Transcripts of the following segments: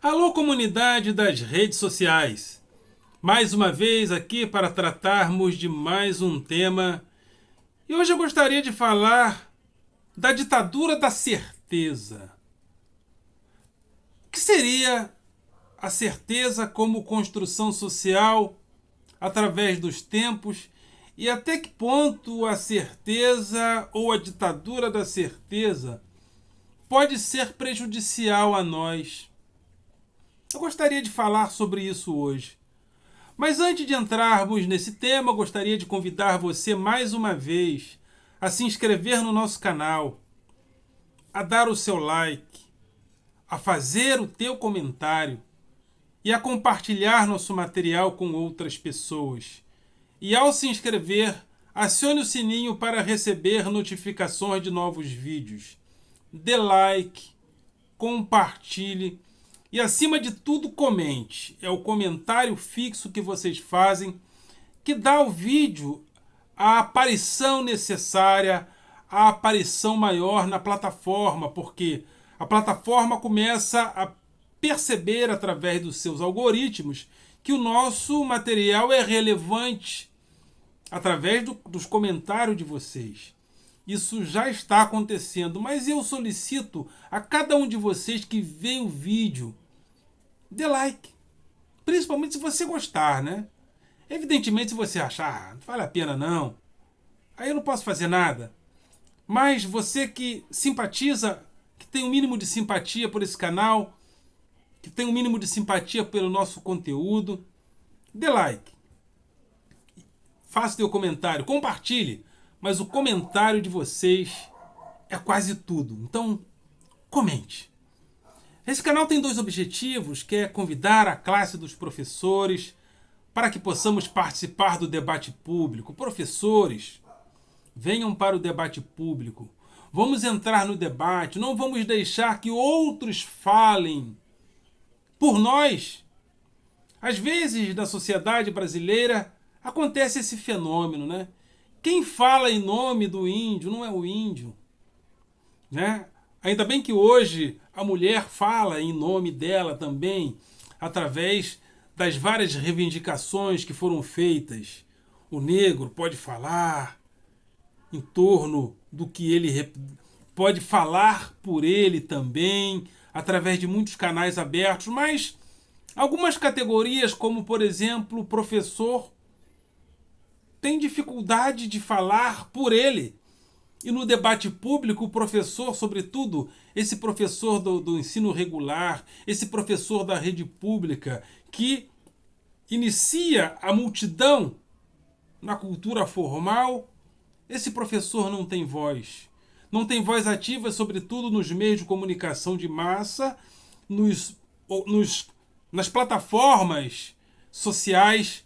Alô, comunidade das redes sociais! Mais uma vez aqui para tratarmos de mais um tema. E hoje eu gostaria de falar da ditadura da certeza. O que seria a certeza como construção social através dos tempos e até que ponto a certeza ou a ditadura da certeza pode ser prejudicial a nós? Eu gostaria de falar sobre isso hoje. Mas antes de entrarmos nesse tema, gostaria de convidar você mais uma vez a se inscrever no nosso canal, a dar o seu like, a fazer o teu comentário e a compartilhar nosso material com outras pessoas. E ao se inscrever, acione o sininho para receber notificações de novos vídeos. Dê like, compartilhe e, acima de tudo, comente. É o comentário fixo que vocês fazem que dá ao vídeo a aparição necessária, a aparição maior na plataforma, porque a plataforma começa a perceber através dos seus algoritmos que o nosso material é relevante através dos comentários de vocês. Isso já está acontecendo, mas eu solicito a cada um de vocês que vê o vídeo, dê like. Principalmente se você gostar, né? Evidentemente, se você achar, não vale a pena não, aí eu não posso fazer nada. Mas você que simpatiza, que tem um mínimo de simpatia por esse canal, que tem um mínimo de simpatia pelo nosso conteúdo, dê like. Faça seu comentário, compartilhe. Mas o comentário de vocês é quase tudo. Então, comente. Esse canal tem dois objetivos, que é convidar a classe dos professores para que possamos participar do debate público. Professores, venham para o debate público. Vamos entrar no debate, não vamos deixar que outros falem por nós. Às vezes, na sociedade brasileira, acontece esse fenômeno, né? Quem fala em nome do índio não é o índio, né? Ainda bem que hoje a mulher fala em nome dela também, através das várias reivindicações que foram feitas. O negro pode falar em torno do que ele pode falar por ele também, através de muitos canais abertos, mas algumas categorias, como por exemplo o professor, tem dificuldade de falar por ele. E no debate público, o professor, sobretudo, esse professor do ensino regular, esse professor da rede pública, que inicia a multidão na cultura formal, esse professor não tem voz. Não tem voz ativa, sobretudo nos meios de comunicação de massa, nas plataformas sociais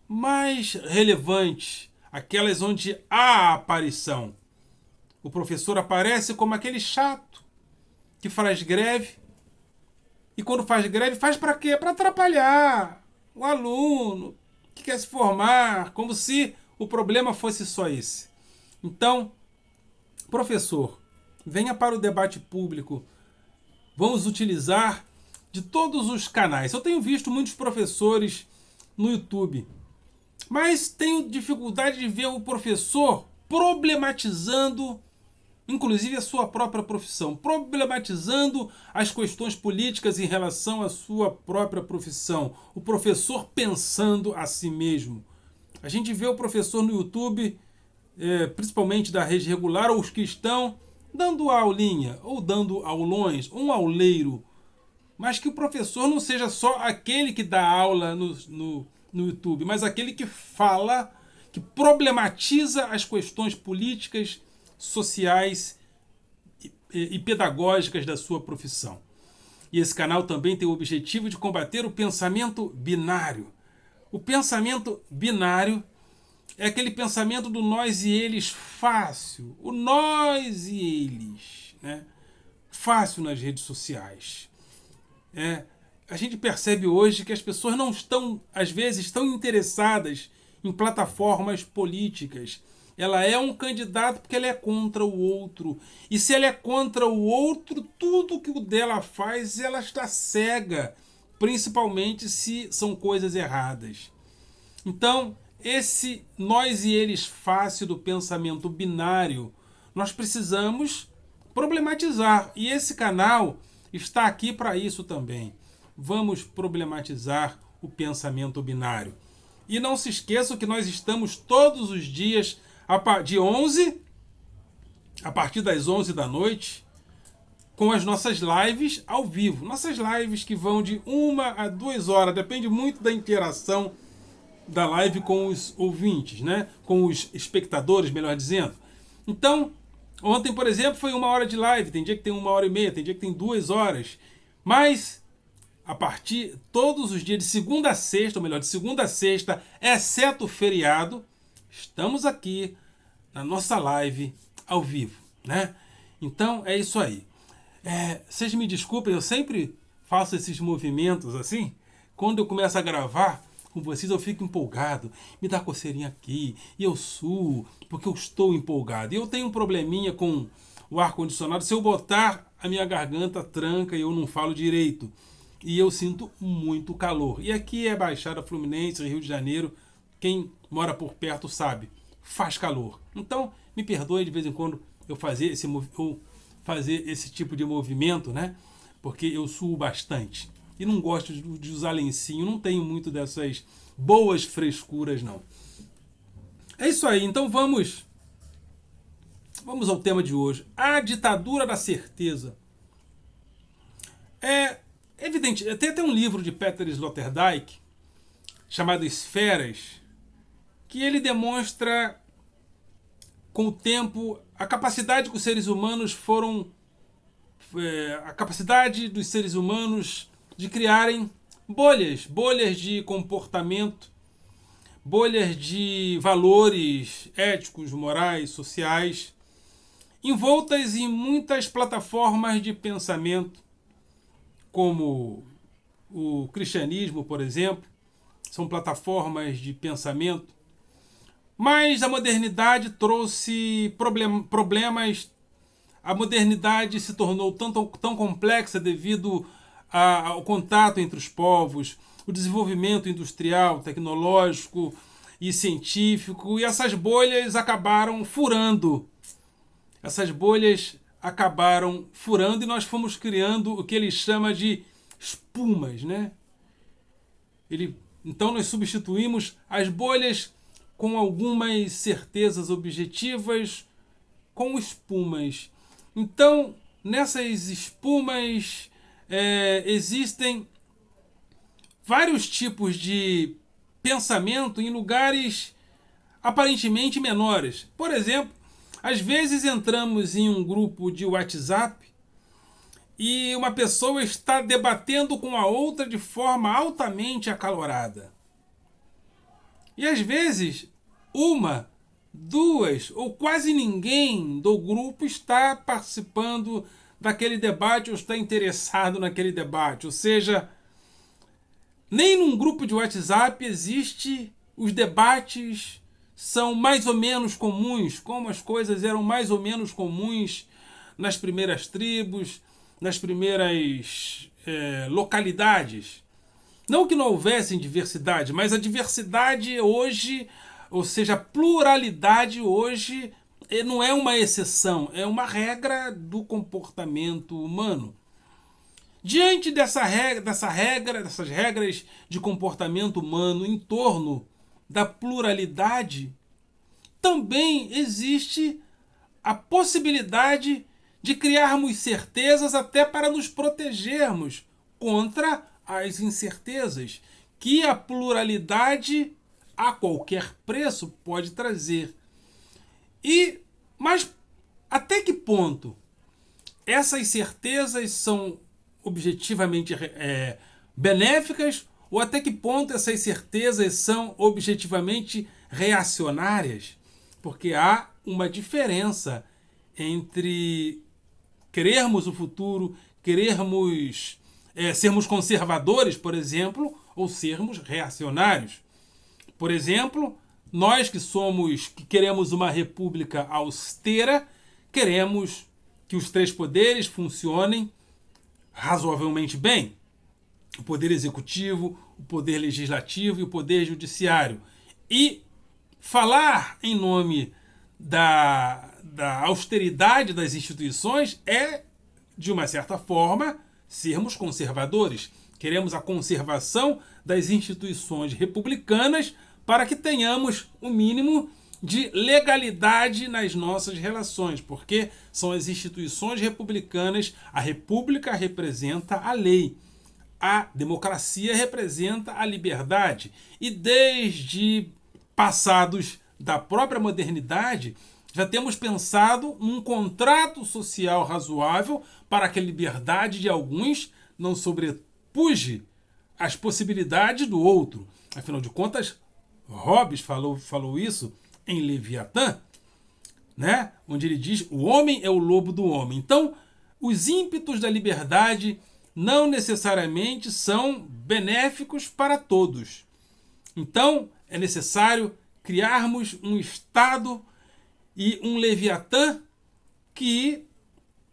mais relevantes, aquelas onde há aparição. O professor aparece como aquele chato que faz greve. E quando faz greve, faz para quê? Para atrapalhar o aluno que quer se formar, como se o problema fosse só esse. Então, professor, venha para o debate público. Vamos utilizar de todos os canais. Eu tenho visto muitos professores no YouTube, mas tenho dificuldade de ver o professor problematizando, inclusive a sua própria profissão, problematizando as questões políticas em relação à sua própria profissão. O professor pensando a si mesmo. A gente vê o professor no YouTube, principalmente da rede regular, ou os que estão dando aulinha, ou dando aulões, um auleiro. Mas que o professor não seja só aquele que dá aula no YouTube, mas aquele que fala, que problematiza as questões políticas, sociais e pedagógicas da sua profissão. E esse canal também tem o objetivo de combater o pensamento binário. O pensamento binário é aquele pensamento do nós e eles fácil. O nós e eles, né? Fácil nas redes sociais. A gente percebe hoje que as pessoas não estão, às vezes, tão interessadas em plataformas políticas, Ela é um candidato porque ela é contra o outro. E se ela é contra o outro, tudo que o dela faz, ela está cega. Principalmente se são coisas erradas. Então, esse nós e eles fácil do pensamento binário, nós precisamos problematizar. E esse canal está aqui para isso também. Vamos problematizar o pensamento binário. E não se esqueçam que nós estamos todos os dias a partir das 11 da noite, com as nossas lives ao vivo. Nossas lives que vão de 1 a 2 horas, depende muito da interação da live com os ouvintes, né? Com os espectadores, melhor dizendo. Então, ontem, por exemplo, foi 1 hora de live, tem dia que tem 1h30, tem dia que tem 2 horas. Mas, a partir, todos os dias, de segunda a sexta, ou melhor, de segunda a sexta, exceto o feriado, estamos aqui na nossa live ao vivo, né? Então, é isso aí. Vocês me desculpem, eu sempre faço esses movimentos assim. Quando eu começo a gravar com vocês, eu fico empolgado. Me dá coceirinha aqui, e eu suo, porque eu estou empolgado. E eu tenho um probleminha com o ar-condicionado. Se eu botar, a minha garganta tranca e eu não falo direito. E eu sinto muito calor. E aqui é Baixada Fluminense, Rio de Janeiro. Quem mora por perto sabe, faz calor. Então, me perdoe de vez em quando eu fazer esse tipo de movimento, né? Porque eu suo bastante. E não gosto de usar lencinho, não tenho muito dessas boas frescuras, não. É isso aí, então vamos ao tema de hoje. A ditadura da certeza. É evidente, tem até um livro de Peter Sloterdijk, chamado Esferas, que ele demonstra, com o tempo, a capacidade que os seres humanos a capacidade dos seres humanos de criarem bolhas de comportamento, bolhas de valores éticos, morais, sociais, envoltas em muitas plataformas de pensamento, como o cristianismo, por exemplo, são plataformas de pensamento. Mas a modernidade trouxe problemas. A modernidade se tornou tão complexa devido ao contato entre os povos, o desenvolvimento industrial, tecnológico e científico, e essas bolhas acabaram furando. E nós fomos criando o que ele chama de espumas, né? Então nós substituímos as bolhas com algumas certezas objetivas com espumas. Então, nessas espumas existem vários tipos de pensamento em lugares aparentemente menores. Por exemplo, às vezes entramos em um grupo de WhatsApp e uma pessoa está debatendo com a outra de forma altamente acalorada. E às vezes, 1, 2 ou quase ninguém do grupo está participando daquele debate ou está interessado naquele debate. Ou seja, nem num grupo de WhatsApp os debates são mais ou menos comuns, como as coisas eram mais ou menos comuns nas primeiras tribos, nas primeiras localidades. Não que não houvesse diversidade, mas a diversidade hoje, ou seja, a pluralidade hoje não é uma exceção, é uma regra do comportamento humano. Diante dessas regras de comportamento humano em torno da pluralidade, também existe a possibilidade de criarmos certezas até para nos protegermos contra as incertezas que a pluralidade a qualquer preço pode trazer. Mas até que ponto essas certezas são objetivamente benéficas ou até que ponto essas certezas são objetivamente reacionárias? Porque há uma diferença entre querermos o futuro, querermos sermos conservadores, por exemplo, ou sermos reacionários. Por exemplo, Nós que queremos uma república austera, queremos que os três poderes funcionem razoavelmente bem. O poder executivo, o poder legislativo e o poder judiciário. E falar em nome da austeridade das instituições é, de uma certa forma, sermos conservadores. Queremos a conservação das instituições republicanas para que tenhamos o mínimo de legalidade nas nossas relações, porque são as instituições republicanas, a república representa a lei. A democracia representa a liberdade. E desde passados da própria modernidade, já temos pensado num contrato social razoável para que a liberdade de alguns não sobrepuje as possibilidades do outro. Afinal de contas, Hobbes falou isso em Leviatã, né? Onde ele diz: o homem é o lobo do homem. Então, os ímpetos da liberdade não necessariamente são benéficos para todos. Então, é necessário criarmos um Estado e um Leviatã que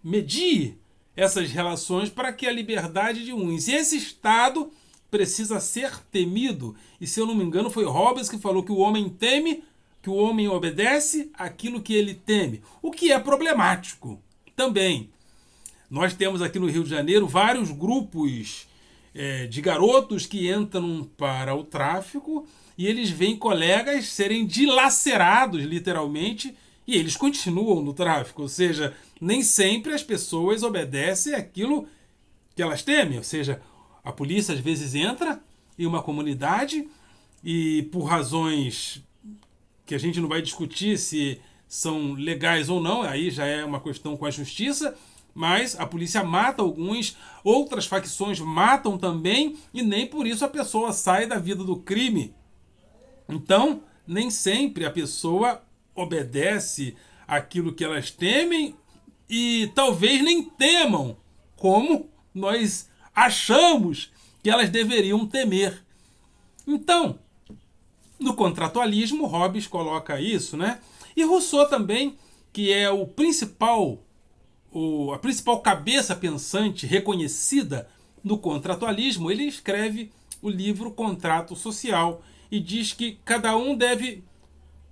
medie essas relações para que a liberdade de uns. E esse Estado precisa ser temido. E, se eu não me engano, foi Hobbes que falou que o homem teme, que o homem obedece aquilo que ele teme. O que é problemático também. Nós temos aqui no Rio de Janeiro vários grupos de garotos que entram para o tráfico e eles veem colegas serem dilacerados, literalmente, e eles continuam no tráfico. Ou seja, nem sempre as pessoas obedecem aquilo que elas temem. Ou seja, a polícia às vezes entra em uma comunidade e, por razões que a gente não vai discutir se são legais ou não, aí já é uma questão com a justiça, mas a polícia mata alguns, outras facções matam também, e nem por isso a pessoa sai da vida do crime. Então, nem sempre a pessoa obedece aquilo que elas temem, e talvez nem temam como nós achamos que elas deveriam temer. Então, no contratualismo, Hobbes coloca isso, né? E Rousseau também, que é a principal cabeça pensante reconhecida no contratualismo, ele escreve o livro Contrato Social e diz que cada um deve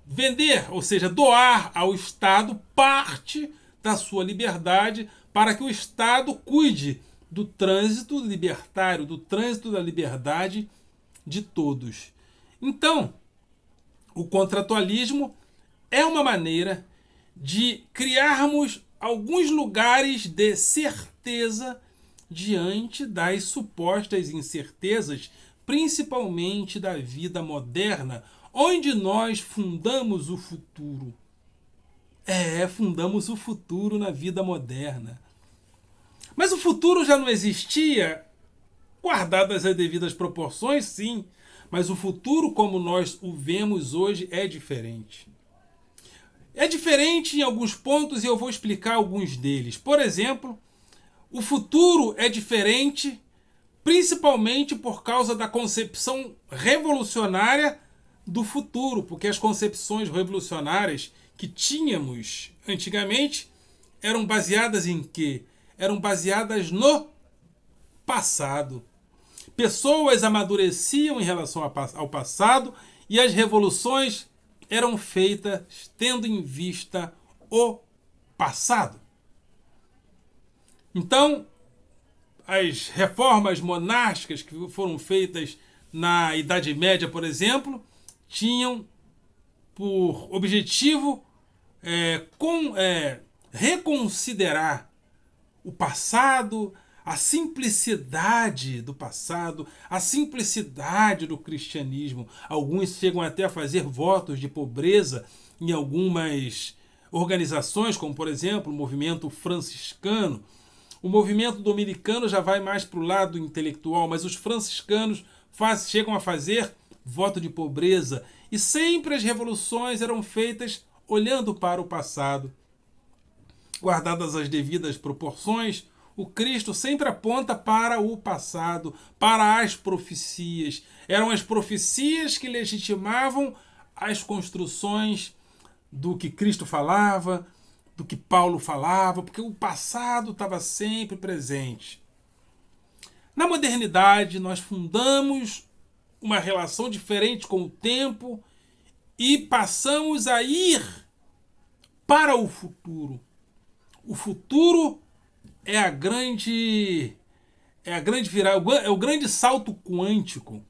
vender, ou seja, doar ao Estado parte da sua liberdade para que o Estado cuide do trânsito libertário, do trânsito da liberdade de todos. Então, o contratualismo é uma maneira de criarmos alguns lugares de certeza diante das supostas incertezas, principalmente da vida moderna, onde nós fundamos o futuro. Fundamos o futuro na vida moderna. Mas o futuro já não existia, guardadas as devidas proporções, sim, mas o futuro como nós o vemos hoje é diferente. É diferente em alguns pontos e eu vou explicar alguns deles. Por exemplo, o futuro é diferente principalmente por causa da concepção revolucionária do futuro, porque as concepções revolucionárias que tínhamos antigamente eram baseadas em quê? Eram baseadas no passado. Pessoas amadureciam em relação ao passado e as revoluções eram feitas tendo em vista o passado. Então, as reformas monásticas que foram feitas na Idade Média, por exemplo, tinham por objetivo reconsiderar o passado, a simplicidade do passado, a simplicidade do cristianismo. Alguns chegam até a fazer votos de pobreza em algumas organizações, como, por exemplo, o movimento franciscano. O movimento dominicano já vai mais para o lado intelectual, mas os franciscanos chegam a fazer voto de pobreza. E sempre as revoluções eram feitas olhando para o passado. Guardadas as devidas proporções, o Cristo sempre aponta para o passado, para as profecias. Eram as profecias que legitimavam às construções do que Cristo falava, do que Paulo falava, porque o passado estava sempre presente. Na modernidade, nós fundamos uma relação diferente com o tempo e passamos a ir para o futuro. O futuro é a grande virada, é o grande salto quântico.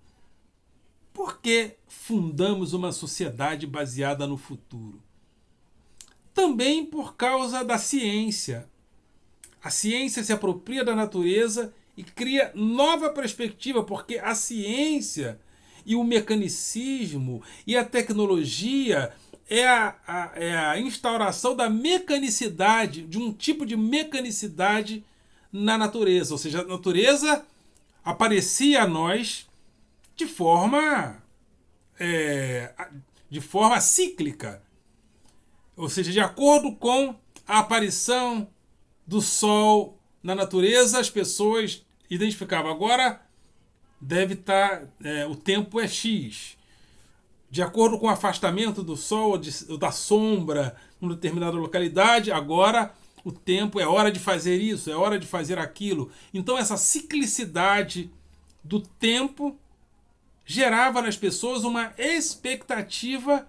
Por que fundamos uma sociedade baseada no futuro? Também por causa da ciência. A ciência se apropria da natureza e cria nova perspectiva, porque a ciência e o mecanicismo e a tecnologia é a instauração da mecanicidade, de um tipo de mecanicidade na natureza. Ou seja, a natureza aparecia a nós de forma cíclica. Ou seja, de acordo com a aparição do Sol na natureza, as pessoas identificavam. Agora deve estar, o tempo é X. De acordo com o afastamento do Sol ou da sombra em uma determinada localidade, agora o tempo é hora de fazer isso, é hora de fazer aquilo. Então essa ciclicidade do tempo gerava nas pessoas uma expectativa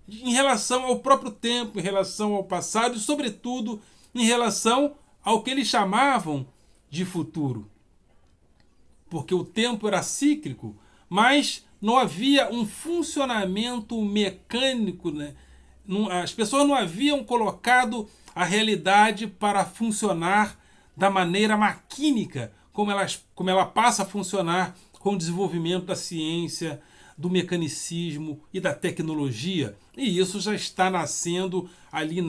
em relação ao próprio tempo, em relação ao passado e, sobretudo, em relação ao que eles chamavam de futuro. Porque o tempo era cíclico, mas não havia um funcionamento mecânico, né? As pessoas não haviam colocado a realidade para funcionar da maneira maquínica, como ela passa a funcionar com o desenvolvimento da ciência, do mecanicismo e da tecnologia. E isso já está nascendo ali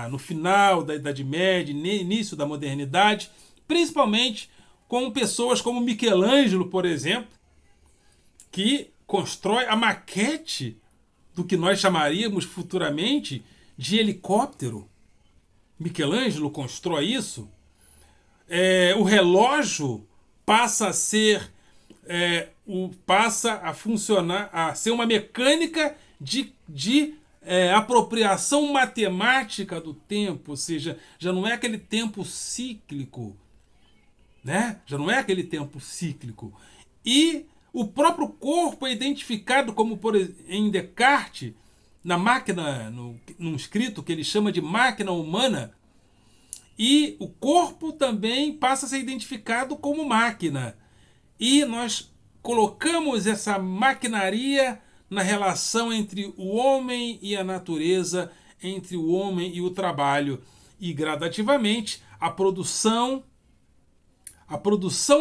no final da Idade Média, início da modernidade, principalmente com pessoas como Michelangelo, por exemplo, que constrói a maquete do que nós chamaríamos futuramente de helicóptero. Michelangelo constrói isso. O relógio passa a funcionar, a ser uma mecânica de apropriação matemática do tempo, ou seja, já não é aquele tempo cíclico, né? Já não é aquele tempo cíclico. E o próprio corpo é identificado como, em Descartes, na máquina, num escrito que ele chama de máquina humana, e o corpo também passa a ser identificado como máquina. E nós colocamos essa maquinaria na relação entre o homem e a natureza, entre o homem e o trabalho. E gradativamente a produção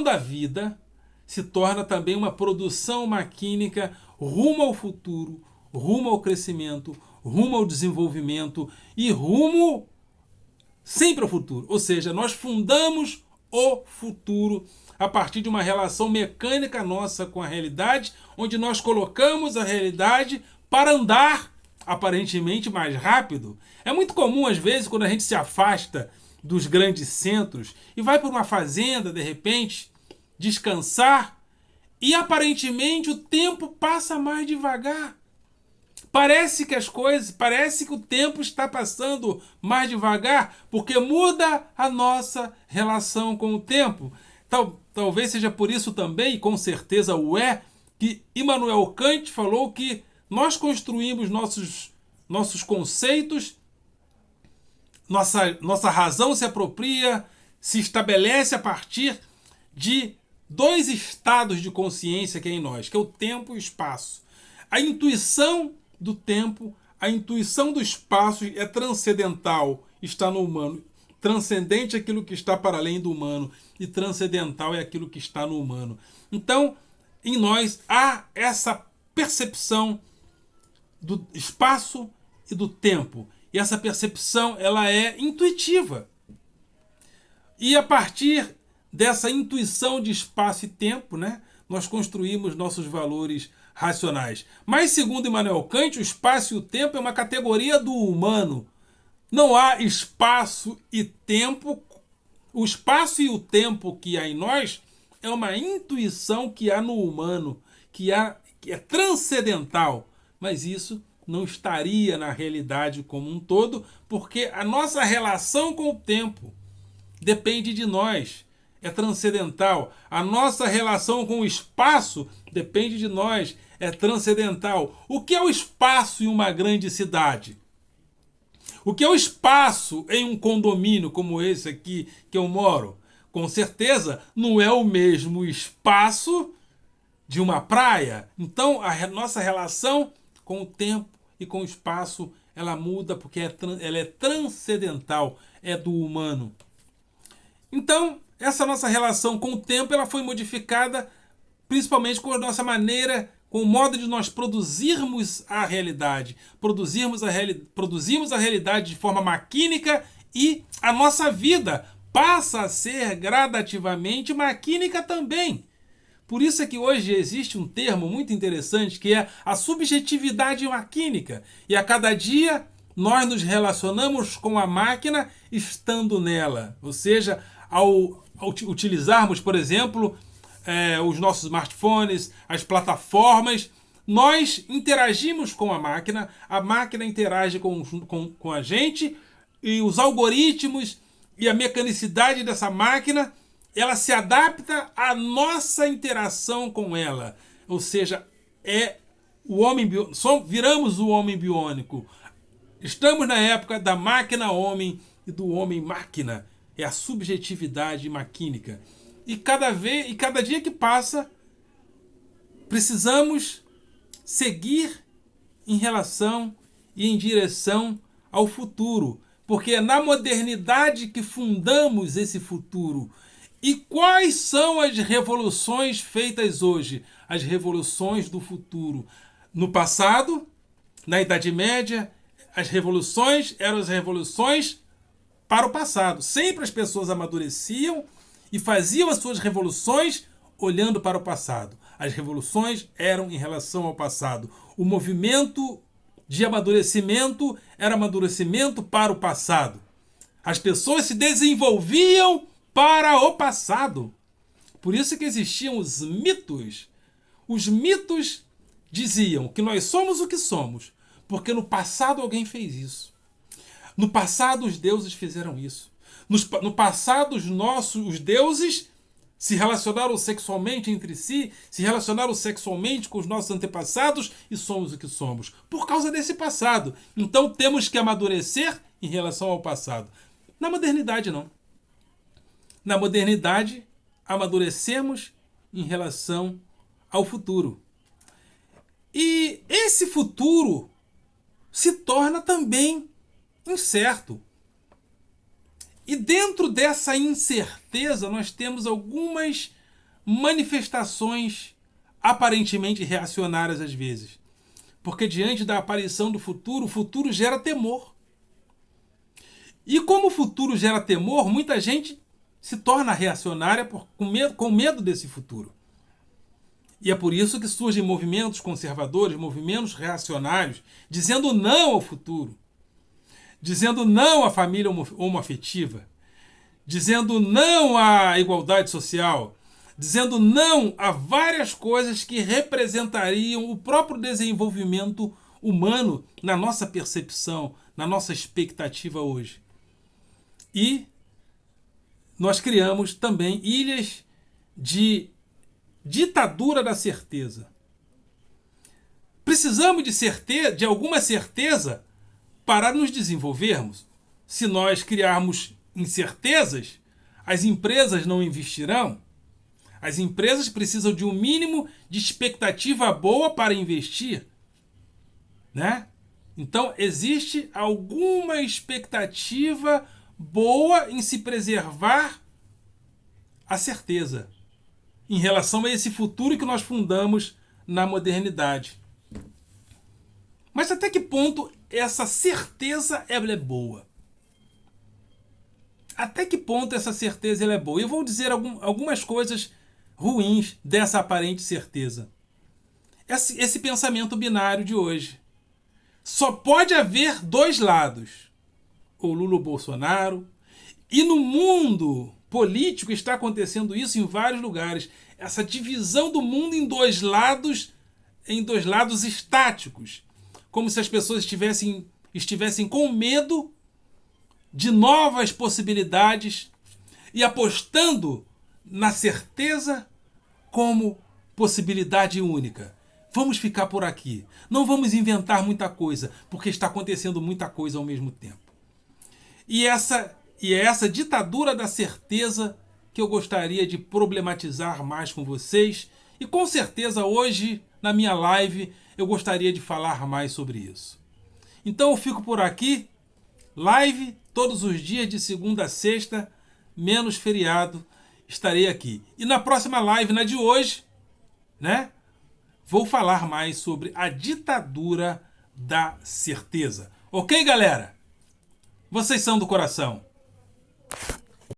da vida se torna também uma produção maquínica rumo ao futuro, rumo ao crescimento, rumo ao desenvolvimento e rumo sempre ao futuro. Ou seja, nós fundamos o futuro a partir de uma relação mecânica nossa com a realidade, onde nós colocamos a realidade para andar aparentemente mais rápido. É muito comum, às vezes, quando a gente se afasta dos grandes centros e vai para uma fazenda, de repente, descansar, e aparentemente o tempo passa mais devagar. Parece que o tempo está passando mais devagar, porque muda a nossa relação com o tempo. Talvez seja por isso também, e com certeza o é, que Immanuel Kant falou que nós construímos nossos conceitos, nossa razão se apropria, se estabelece a partir de dois estados de consciência que é em nós, que é o tempo e o espaço. A intuição do tempo, a intuição do espaço é transcendental, está no humano. Transcendente é aquilo que está para além do humano e transcendental é aquilo que está no humano. Então, em nós há essa percepção do espaço e do tempo. E essa percepção ela é intuitiva. E a partir dessa intuição de espaço e tempo, né, nós construímos nossos valores racionais. Mas, segundo Immanuel Kant, o espaço e o tempo é uma categoria do humano. Não há espaço e tempo. O espaço e o tempo que há em nós é uma intuição que há no humano, que é transcendental. mas isso não estaria na realidade como um todo, porque a nossa relação com o tempo depende de nós, é transcendental. A nossa relação com o espaço depende de nós, é transcendental. O que é o espaço em uma grande cidade? O que é o espaço em um condomínio como esse aqui que eu moro? Com certeza não é o mesmo espaço de uma praia. Então a nossa relação com o tempo e com o espaço ela muda porque ela é transcendental, é do humano. Então essa nossa relação com o tempo ela foi modificada principalmente com a nossa maneira, com o modo de nós produzirmos a realidade. Produzimos a realidade de forma maquínica e a nossa vida passa a ser gradativamente maquínica também. Por isso é que hoje existe um termo muito interessante que é a subjetividade maquínica. E a cada dia nós nos relacionamos com a máquina estando nela. Ou seja, ao utilizarmos, por exemplo, os nossos smartphones, as plataformas, nós interagimos com a máquina interage com a gente, e os algoritmos e a mecanicidade dessa máquina, ela se adapta à nossa interação com ela. Ou seja, viramos o homem biônico. Estamos na época da máquina-homem e do homem-máquina. É a subjetividade maquínica. E cada dia que passa, precisamos seguir em relação e em direção ao futuro. Porque é na modernidade que fundamos esse futuro. E quais são as revoluções feitas hoje? As revoluções do futuro. No passado, na Idade Média, as revoluções eram as revoluções para o passado. Sempre as pessoas amadureciam e faziam as suas revoluções olhando para o passado. As revoluções eram em relação ao passado. O movimento de amadurecimento era amadurecimento para o passado. As pessoas se desenvolviam para o passado. Por isso que existiam os mitos. Os mitos diziam que nós somos o que somos, porque no passado alguém fez isso. No passado os deuses fizeram isso. No passado os deuses se relacionaram sexualmente entre si, se relacionaram sexualmente com os nossos antepassados e somos o que somos. Por causa desse passado. Então temos que amadurecer em relação ao passado. Na modernidade não. Na modernidade, amadurecemos em relação ao futuro. E esse futuro se torna também incerto. E dentro dessa incerteza, nós temos algumas manifestações aparentemente reacionárias às vezes. Porque diante da aparição do futuro, o futuro gera temor. E como o futuro gera temor, muita gente se torna reacionária com medo desse futuro. E é por isso que surgem movimentos conservadores, movimentos reacionários, dizendo não ao futuro, dizendo não à família homoafetiva, dizendo não à igualdade social, dizendo não a várias coisas que representariam o próprio desenvolvimento humano na nossa percepção, na nossa expectativa hoje. E nós criamos também ilhas de ditadura da certeza. Precisamos de alguma certeza para nos desenvolvermos. Se nós criarmos incertezas, as empresas não investirão. As empresas precisam de um mínimo de expectativa boa para investir, né? Então existe alguma expectativa boa em se preservar a certeza em relação a esse futuro que nós fundamos na modernidade. Mas até que ponto essa certeza ela é boa? Até que ponto essa certeza ela é boa? Eu vou dizer algumas coisas ruins dessa aparente certeza. Esse pensamento binário de hoje. Só pode haver dois lados. O Lula ou Bolsonaro. E no mundo político está acontecendo isso em vários lugares. Essa divisão do mundo em dois lados estáticos. como se as pessoas estivessem com medo de novas possibilidades e apostando na certeza como possibilidade única. Vamos ficar por aqui. Não vamos inventar muita coisa, porque está acontecendo muita coisa ao mesmo tempo. E é essa ditadura da certeza que eu gostaria de problematizar mais com vocês. E com certeza hoje, na minha live, eu gostaria de falar mais sobre isso. Então eu fico por aqui. Live todos os dias de segunda a sexta, menos feriado, estarei aqui. E na próxima live, na de hoje, né? Vou falar mais sobre a ditadura da certeza. Ok, galera? Vocês são do coração.